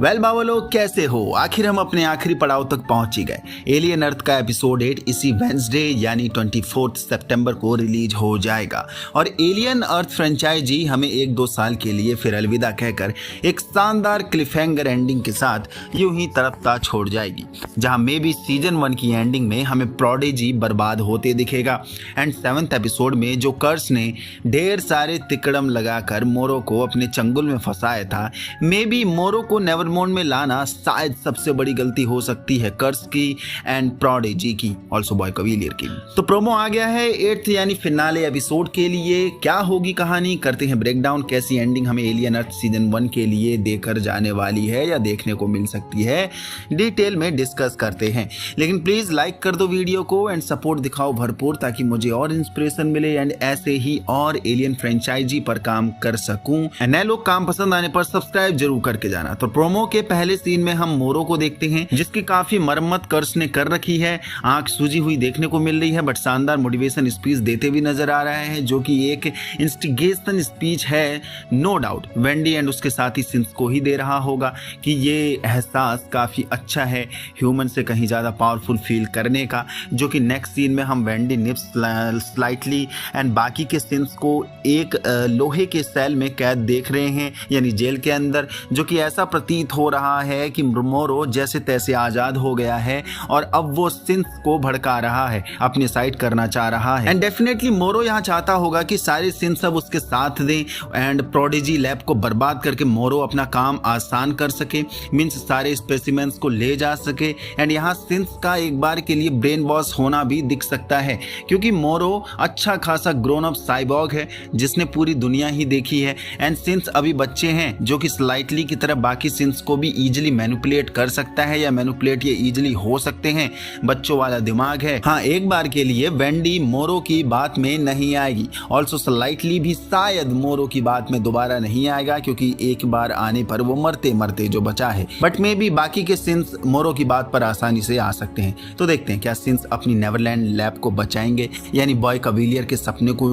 Well बावलो, कैसे हो? आखिर हम अपने आखिरी पड़ाव तक पहुंच ही गए। एलियन अर्थ का एपिसोड 8 इसी वेंसडे यानी 24 सितंबर को रिलीज हो जाएगा और एलियन अर्थ फ्रेंचाइजी हमें 1-2 साल के लिए फिर अलविदा कहकर एक शानदार क्लिफहैंगर एंडिंग के साथ यूं ही तड़पता छोड़ जाएगी, जहां मे बी सीजन 1 की एंडिंग में हमें प्रोडिजी बर्बाद होते दिखेगा एंड 7th एपिसोड में जो कर्स ने ढेर सारे तिकड़म लगाकर मोरो को अपने चंगुल में फंसाया था, मे बी मोरो को नेवरमोंड में लाना शायद सबसे बड़ी गलती हो सकती है कर्स की एंड प्रोडिजी की, ऑल्सो बॉय कविलियर की। तो प्रोमो आ गया है 8th यानी फिनाले एपिसोड के लिए। क्या होगी कहानी, करते हैं ब्रेकडाउन। कैसी एंडिंग हमें एलियन अर्थ सीजन 1 के लिए देकर जाने वाली है या देखने को मिल सकती है, डिटेल में डिस्कस करते हैं। लेकिन प्लीज लाइक कर दो वीडियो को एंड सपोर्ट दिखाओ भरपूर, ताकि मुझे और इंस्पिरेशन मिले एंड ऐसे ही और एलियन फ्रेंचाइजी पर काम कर सकूं। नए लोग काम पसंद आने पर सब्सक्राइब जरूर करके जाना। तो प्रोमो के पहले सीन में हम मोरो को देखते हैं, जिसकी काफी मरम्मत कर्स ने कर रखी है। आंख सूजी हुई देखने को मिल रही है, बट शानदार मोटिवेशन स्पीच देते भी नजर आ रहा है, जो कि एक इंस्टिगेशन स्पीच है नो डाउट। वेंडी एंड उसके साथी सिंस को ही दे रहा होगा कि ये एहसास काफी अच्छा है ह्यूमन से कहीं ज्यादा पावरफुल फील करने का, जो कि नेक्स्ट सीन में हम वेंडी निप्स स्लाइटली एंड बाकी के सिंस को एक लोहे के सेल में कैद देख रहे हैं, यानी जेल के अंदर, जो कि ऐसा प्रतीत हो रहा है कि मोरो जैसे तैसे आजाद हो गया है और अब वो सिंस को भड़का रहा है, अपने साइड करना चाह रहा है। एंड डेफिनेटली मोरो यहाँ चाहता होगा कि सारे सिंस अब उसके साथ दें एंड प्रोडिजी लैब को बर्बाद करके मोरो अपना काम आसान कर सके, मींस सारे स्पेसिमेंस को ले जा सके। एंड यहाँ सिंस का एक बार के लिए ब्रेन वॉश होना भी दिख सकता है, क्योंकि मोरो अच्छा खासा ग्रोन अप साइबॉग है जिसने पूरी दुनिया ही देखी है एंड सिंस अभी बच्चे हैं, जो कि स्लाइटली की तरह बाकी सिंस को भी इजीली मैनिपुलेट कर सकता है या मैनिपुलेट ये इजीली हो सकते हैं। बच्चों वाला दिमाग है। हाँ, एक बार के लिए वेंडी मोरो की बात में नहीं आएगी, ऑल्सो स्लाइटली भी शायद मोरो की बात में दोबारा नहीं आएगा, क्योंकि एक बार आने पर वो मरते मरते जो बचा है। बट मे बी बाकी के सिंस मोरो की बात पर आसानी से आ सकते हैं। तो देखते हैं क्या सिंस अपनी नेवरलैंड लैब को बचाएंगे, यानी बॉय कविलियर के सपने को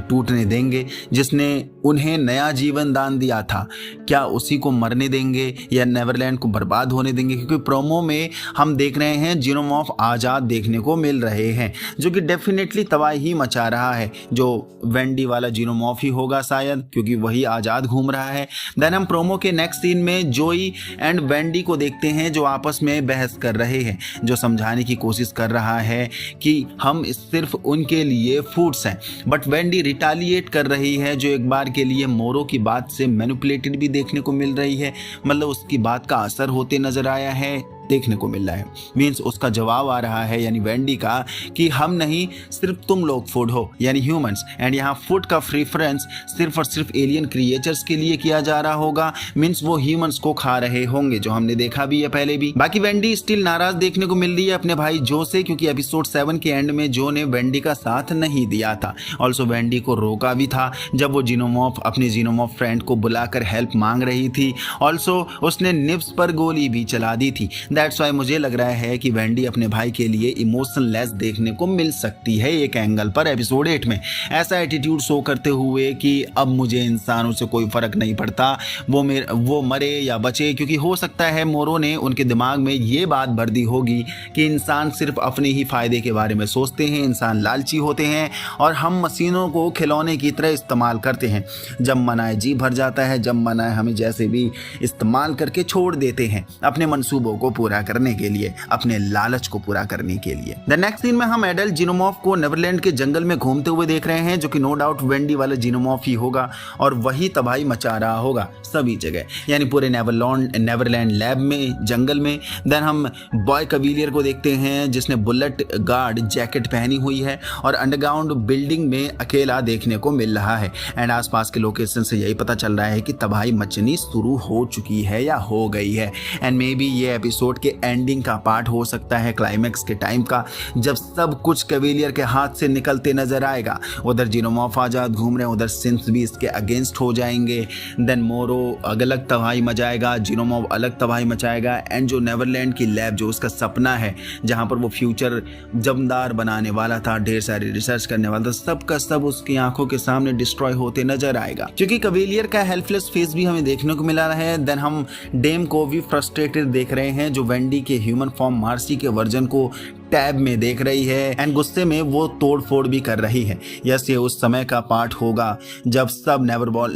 टूटने देंगे जिसने उन्हें नया जीवन दान दिया था। क्या उसी को मरने देंगे या नेवरलैंड को बर्बाद होने देंगे, क्योंकि प्रोमो में हम देख रहे हैं जीनोमॉर्फ आजाद देखने को मिल रहे हैं, जो कि डेफिनेटली तबाही ही मचा रहा है। जो वेंडी वाला जीनोमॉर्फ ही होगा शायद, क्योंकि वही आजाद घूम रहा है। देन हम प्रोमो के नेक्स्ट सीन में जोई एंड वेंडी को देखते हैं, जो आपस में बहस कर रहे हैं, जो समझाने की कोशिश कर रहा है कि हम सिर्फ उनके लिए फूड्स हैं, बट वेंडी रिटालिएट कर रही है, जो एक बार के लिए मोरो की बात से मैनिपुलेटेड भी देखने को मिल रही है। मतलब उसकी बात का असर होते नजर आया है, देखने को मिल रहा है। मींस उसका जवाब आ रहा है, यानी वेंडी का, कि हम नहीं, सिर्फ तुम लोग फूड हो, यानी ह्यूमंस। एंड यहाँ फूड का प्रेफरेंस सिर्फ और सिर्फ एलियन क्रिएचर्स के लिए किया जा रहा होगा, मींस वो ह्यूमंस को खा रहे होंगे, जो हमने देखा भी है पहले भी। बाकी वेंडी स्टिल नाराज देखने को मिल रही है अपने भाई जो से, क्योंकि एपिसोड 7 के एंड में जो ने वेंडी का साथ नहीं दिया था, ऑल्सो वेंडी को रोका भी था जब वो जीनोमॉर्फ अपने जीनोमॉर्फ फ्रेंड को बुलाकर हेल्प मांग रही थी। ऑल्सो उसने निप्स पर गोली भी चला दी थी। दैट्स वाई मुझे लग रहा है कि वेंडी अपने भाई के लिए इमोशनलेस देखने को मिल सकती है एक एंगल पर एपिसोड 8 में, ऐसा एटीट्यूड शो करते हुए कि अब मुझे इंसानों से कोई फर्क नहीं पड़ता, वो मरे या बचे, क्योंकि हो सकता है मोरो ने उनके दिमाग में ये बात भर दी होगी कि इंसान सिर्फ अपने ही फायदे के बारे में सोचते हैं, इंसान लालची होते हैं और हम मशीनों को खिलौने की तरह इस्तेमाल करते हैं। जब मनाए जी भर जाता है, जब मनाए हमें जैसे भी इस्तेमाल करके छोड़ देते हैं अपने मंसूबों को पूरा करने के लिए, अपने लालच को पूरा करने के लिए। द नेक्स्ट सीन में हम एडल्ट जीनोमॉर्फ को नेवरलैंड के जंगल में घूमते हुए देख रहे हैं, जो कि नो डाउट वेंडी वाला जीनोमॉर्फ ही होगा और वही तबाही मचा रहा होगा सभी जगह, यानी पूरे नेवरलैंड लैब में, जंगल में। देन हम बॉय कविलियर को देखते हैं, जिसने बुलेट गार्ड जैकेट पहनी हुई है और अंडरग्राउंड बिल्डिंग में अकेला देखने को मिल रहा है। एंड आसपास के लोकेशन से यही पता चल रहा है कि तबाही मचनी शुरू हो चुकी है या हो गई है। एंड मे बी ये एपिसोड एपिसोड के एंडिंग का पार्ट हो सकता है, क्लाइमैक्स के टाइम का, जब सब कुछ कैविलियर के हाथ से निकलते नजर आएगा। उधर जीनोमॉर्फ आजाद घूम रहे हैं, उधर सिंस भी इसके अगेंस्ट हो जाएंगे। देन मोरो अलग तबाही मचाएगा, जीनोमॉर्फ अलग तबाही मचाएगा। एंड जो नेवरलैंड की लैब, जो उसका सपना है जहां पर वो फ्यूचर जमदार बनाने वाला था, ढेर सारी रिसर्च करने वाला था, सब का सब उसकी आंखों के सामने डिस्ट्रॉय होते नजर आएगा। क्योंकि कैविलियर का हेल्पलेस फेस भी हमें देखने को मिला है। देन हम डेम को भी फ्रस्ट्रेटेड देख रहे हैं, जो वेंडी के ह्यूमन फॉर्म मार्सी के वर्जन को टैब में देख रही है एंड गुस्से में वो तोड़ फोड़ भी कर रही है। यस, ये उस समय का पार्ट होगा जब सब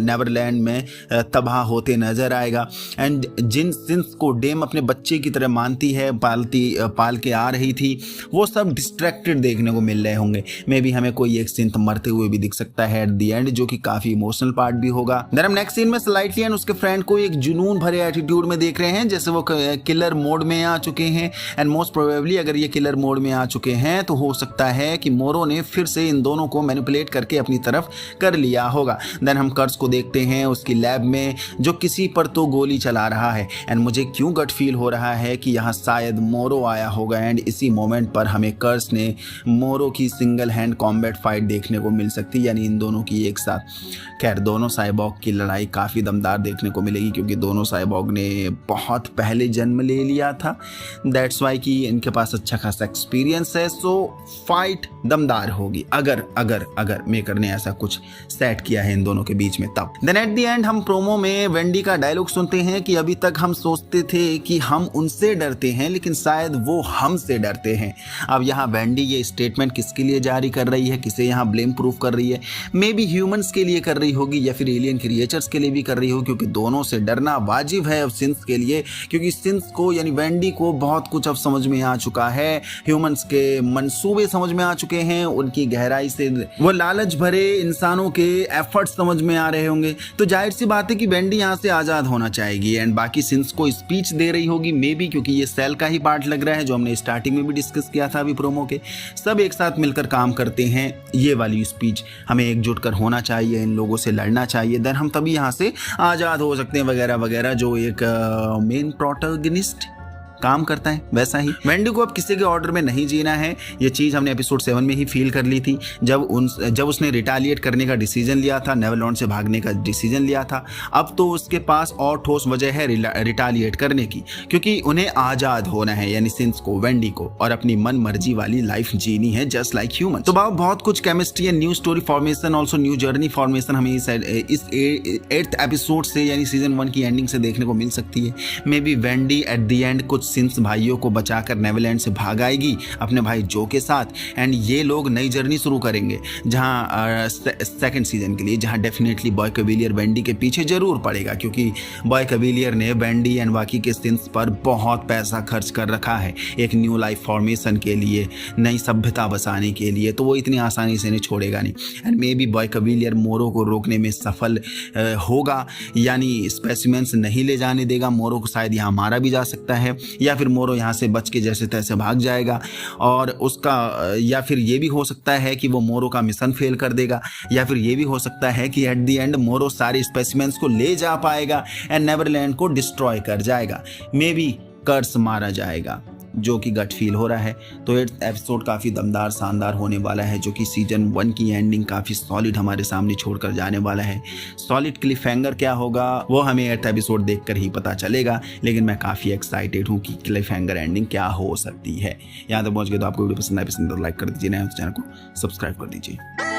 नेवरलैंड में तबाह होते नजर आएगा। एंड जिन सिंस को डेम अपने बच्चे की तरह मानती है, पाल के आ रही थी, वो सब डिस्ट्रैक्टेड देखने को मिल रहे होंगे। मे बी हमें कोई एक सिंथ मरते हुए भी दिख सकता है एट द एंड, जो कि काफी इमोशनल पार्ट भी होगा। देन हम नेक्स्ट सीन में स्लाइटली एंड उसके फ्रेंड को एक जुनून भरे एटीट्यूड में देख रहे हैं, जैसे वो किलर मोड में आ चुके हैं। एंड मोस्ट प्रोबेबली अगर ये किलर मोड में आ चुके हैं तो हो सकता है कि मोरो ने फिर से इन दोनों को मैनिपुलेट करके अपनी तरफ कर लिया होगा। देन हम कर्स को देखते हैं उसकी लैब में, जो किसी पर तो गोली चला रहा है। एंड मुझे क्यों गट फील हो रहा है कि यहाँ शायद मोरो आया होगा एंड इसी मोमेंट पर हमें कर्स ने मोरो की सिंगल हैंड कॉम्बैट फाइट देखने को मिल सकती, यानी इन दोनों की एक साथ। खैर, दोनों साइबॉग की लड़ाई काफ़ी दमदार देखने को मिलेगी, क्योंकि दोनों साइबॉग ने बहुत पहले जन्म ले लिया था। दैट्स वाई कि इनके पास अच्छा खासा एक्सपीरियंस है, सो फाइट दमदार होगी अगर मेकर ने ऐसा कुछ सेट किया है इन दोनों के बीच में तब। देन एट द एंड हम प्रोमो में वेंडी का डायलॉग सुनते हैं कि अभी तक हम सोचते थे कि हम उनसे डरते हैं, लेकिन शायद वो हमसे डरते हैं। अब यहाँ वेंडी ये स्टेटमेंट किसके लिए जारी कर रही है, किसे यहाँ ब्लेम प्रूफ कर रही है? मे बी ह्यूमंस के लिए कर रही होगी या फिर एलियन क्रिएचर्स के लिए भी कर रही होगी, क्योंकि दोनों से डरना वाजिब है अब सिंस के लिए, क्योंकि सिंस को यानी वेंडी को बहुत कुछ अब समझ में आ चुका है। ह्यूमंस के मंसूबे समझ में आ चुके हैं, उनकी गहराई से वो लालच भरे इंसानों के एफर्ट्स समझ में आ रहे होंगे। तो जाहिर सी बात है कि वेंडी यहाँ से आजाद होना चाहेगी एंड बाकी सिंस को स्पीच दे रही होगी, मे बी, क्योंकि ये सेल का ही पार्ट लग रहा है, जो हमने स्टार्टिंग में भी डिस्कस किया था अभी प्रोमो के। सब एक साथ मिलकर काम करते हैं, ये वाली स्पीच हमें एकजुट कर होना चाहिए, इन लोगों से लड़ना चाहिए, देन हम तभी यहाँ से आजाद हो सकते हैं वगैरह वगैरह, जो एक मेन प्रोटैगनिस्ट काम करता है वैसा ही। वेंडी को अब किसी के ऑर्डर में नहीं जीना है, ये चीज़ हमने एपिसोड 7 में ही फील कर ली थी, जब उसने रिटालिएट करने का डिसीजन लिया था, नेवरलैंड से भागने का डिसीजन लिया था। अब तो उसके पास और ठोस वजह है रिटालिएट करने की, क्योंकि उन्हें आज़ाद होना है, यानी सिंस को, वेंडी को, और अपनी मन मर्जी वाली लाइफ जीनी है जस्ट लाइक ह्यूमन। तो बहुत कुछ chemistry and new story formation, also new journey formation हमें इस 8th एपिसोड से यानी सीजन 1 की एंडिंग से देखने को मिल सकती है। May be Wendy at the end कुछ सिंस भाइयों को बचाकर नेवरलैंड से भाग आएगी अपने भाई जो के साथ, एंड ये लोग नई जर्नी शुरू करेंगे जहां सेकंड सीजन के लिए, जहां डेफिनेटली बॉय कैविलियर वेंडी के पीछे जरूर पड़ेगा, क्योंकि बॉय कैविलियर ने वेंडी एंड बाकी के सिंस पर बहुत पैसा खर्च कर रखा है एक न्यू लाइफ फॉर्मेशन के लिए, नई सभ्यता बसाने के लिए, तो वो इतनी आसानी से नहीं छोड़ेगा नहीं। And may be boy cavalier मोरो को रोकने में सफल होगा, यानी स्पेसिमेंस नहीं ले जाने देगा। मोरो को शायद यहाँ मारा भी जा सकता है, या फिर मोरो यहाँ से बच के जैसे तैसे भाग जाएगा, और उसका या फिर ये भी हो सकता है कि वो मोरो का मिशन फेल कर देगा, या फिर ये भी हो सकता है कि एट द एंड मोरो सारे स्पेसिमेंस को ले जा पाएगा एंड नेवरलैंड को डिस्ट्रॉय कर जाएगा। मे बी कर्स मारा जाएगा, जो कि गट फील हो रहा है। तो ये एपिसोड काफ़ी दमदार शानदार होने वाला है, जो कि सीजन 1 की एंडिंग काफ़ी सॉलिड हमारे सामने छोड़कर जाने वाला है। सॉलिड क्लिफहैंगर क्या होगा वो हमें 8th एपिसोड देखकर ही पता चलेगा, लेकिन मैं काफ़ी एक्साइटेड हूँ कि क्लिफहैंगर एंडिंग क्या हो सकती है। यहाँ तक पहुँच गए तो आपको वीडियो पसंद आए तो लाइक कर दीजिए, नए तो चैनल को सब्सक्राइब कर दीजिए।